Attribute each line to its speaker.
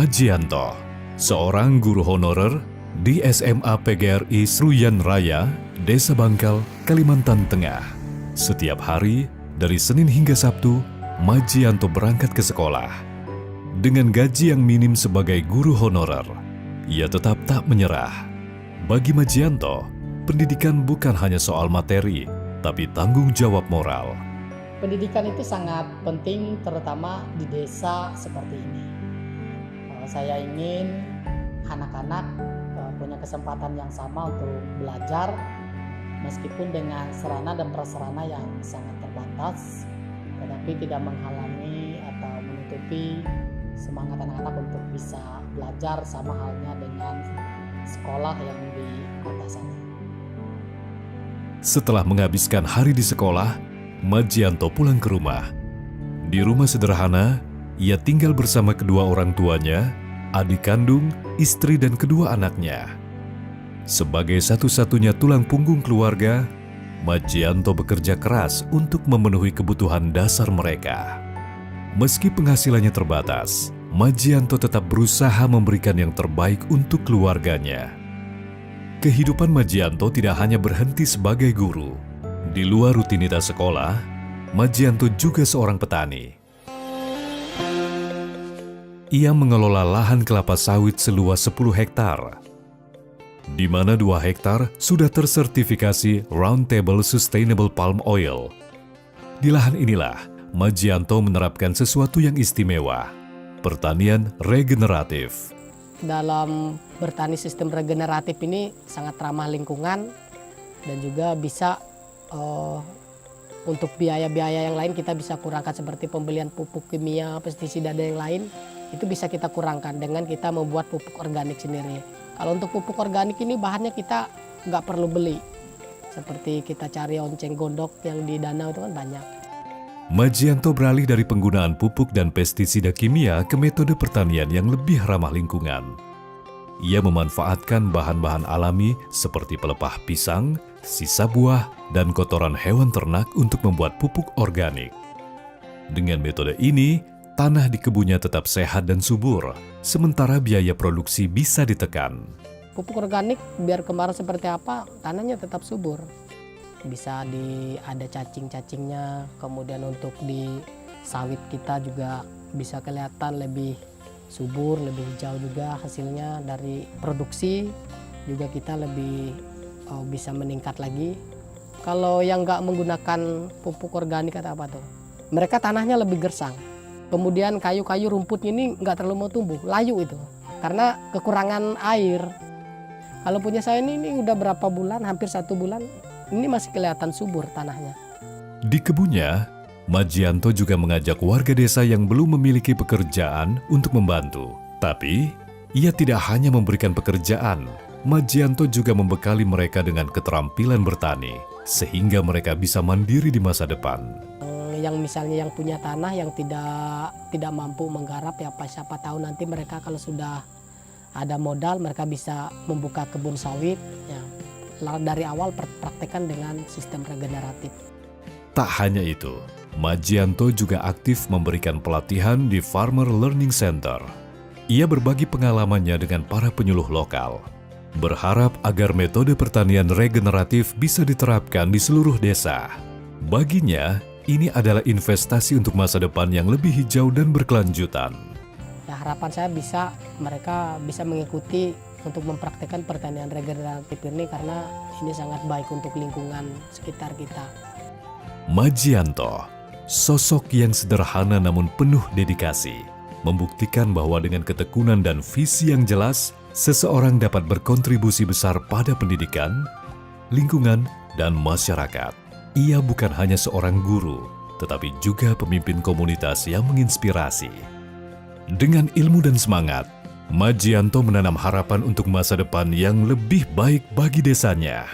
Speaker 1: Majianto, seorang guru honorer di SMA PGRI Seruyan Raya, Desa Bangkal, Kalimantan Tengah. Setiap hari, dari Senin hingga Sabtu, Majianto berangkat ke sekolah. Dengan gaji yang minim sebagai guru honorer, ia tetap tak menyerah. Bagi Majianto, pendidikan bukan hanya soal materi, tapi tanggung jawab moral.
Speaker 2: Pendidikan itu sangat penting, terutama di desa seperti ini. Saya ingin anak-anak punya kesempatan yang sama untuk belajar, meskipun dengan sarana dan prasarana yang sangat terbatas, tetapi tidak menghalangi atau menutupi semangat anak-anak untuk bisa belajar sama halnya dengan sekolah yang di atas sana.
Speaker 1: Setelah menghabiskan hari di sekolah, Majianto pulang ke rumah. Di rumah sederhana, ia tinggal bersama kedua orang tuanya, adik kandung, istri dan kedua anaknya. Sebagai satu-satunya tulang punggung keluarga, Majianto bekerja keras untuk memenuhi kebutuhan dasar mereka. Meski penghasilannya terbatas, Majianto tetap berusaha memberikan yang terbaik untuk keluarganya. Kehidupan Majianto tidak hanya berhenti sebagai guru. Di luar rutinitas sekolah, Majianto juga seorang petani. Ia mengelola lahan kelapa sawit seluas 10 hektar, di mana 2 hektar sudah tersertifikasi Roundtable Sustainable Palm Oil. Di lahan inilah, Majianto menerapkan sesuatu yang istimewa, pertanian regeneratif.
Speaker 2: Dalam bertani sistem regeneratif ini sangat ramah lingkungan dan juga bisa untuk biaya-biaya yang lain kita bisa kurangkan, seperti pembelian pupuk kimia, pestisida dan yang lain itu bisa kita kurangkan dengan kita membuat pupuk organik sendiri. Kalau untuk pupuk organik ini bahannya kita nggak perlu beli, seperti kita cari onceng gondok yang di danau itu kan banyak.
Speaker 1: Majianto beralih dari penggunaan pupuk dan pestisida kimia ke metode pertanian yang lebih ramah lingkungan. Ia memanfaatkan bahan-bahan alami seperti pelepah pisang, sisa buah, dan kotoran hewan ternak untuk membuat pupuk organik. Dengan metode ini, tanah di kebunnya tetap sehat dan subur, sementara biaya produksi bisa ditekan.
Speaker 2: Pupuk organik biar kemarin seperti apa, tanahnya tetap subur. Bisa ada cacing-cacingnya, kemudian untuk di sawit kita juga bisa kelihatan lebih subur, lebih hijau juga hasilnya dari produksi, juga kita lebih bisa meningkat lagi. Kalau yang nggak menggunakan pupuk organik atau apa tuh, mereka tanahnya lebih gersang. Kemudian kayu-kayu rumputnya ini nggak terlalu mau tumbuh, layu itu, karena kekurangan air. Kalau punya saya ini udah berapa bulan, hampir 1 bulan, ini masih kelihatan subur tanahnya.
Speaker 1: Di kebunnya, Majianto juga mengajak warga desa yang belum memiliki pekerjaan untuk membantu. Tapi, ia tidak hanya memberikan pekerjaan, Majianto juga membekali mereka dengan keterampilan bertani, sehingga mereka bisa mandiri di masa depan.
Speaker 2: Yang misalnya yang punya tanah yang tidak mampu menggarap, ya siapa tahu nanti mereka kalau sudah ada modal, mereka bisa membuka kebun sawit. Ya, dari awal praktekkan dengan sistem regeneratif.
Speaker 1: Tak hanya itu, Majianto juga aktif memberikan pelatihan di Farmer Learning Center. Ia berbagi pengalamannya dengan para penyuluh lokal, berharap agar metode pertanian regeneratif bisa diterapkan di seluruh desa. Baginya, ini adalah investasi untuk masa depan yang lebih hijau dan berkelanjutan.
Speaker 2: Ya, harapan saya mereka bisa mengikuti untuk mempraktikkan pertanian regeneratif ini, karena ini sangat baik untuk lingkungan sekitar kita.
Speaker 1: Majianto, sosok yang sederhana namun penuh dedikasi, membuktikan bahwa dengan ketekunan dan visi yang jelas, seseorang dapat berkontribusi besar pada pendidikan, lingkungan, dan masyarakat. Ia bukan hanya seorang guru, tetapi juga pemimpin komunitas yang menginspirasi. Dengan ilmu dan semangat, Majianto menanam harapan untuk masa depan yang lebih baik bagi desanya.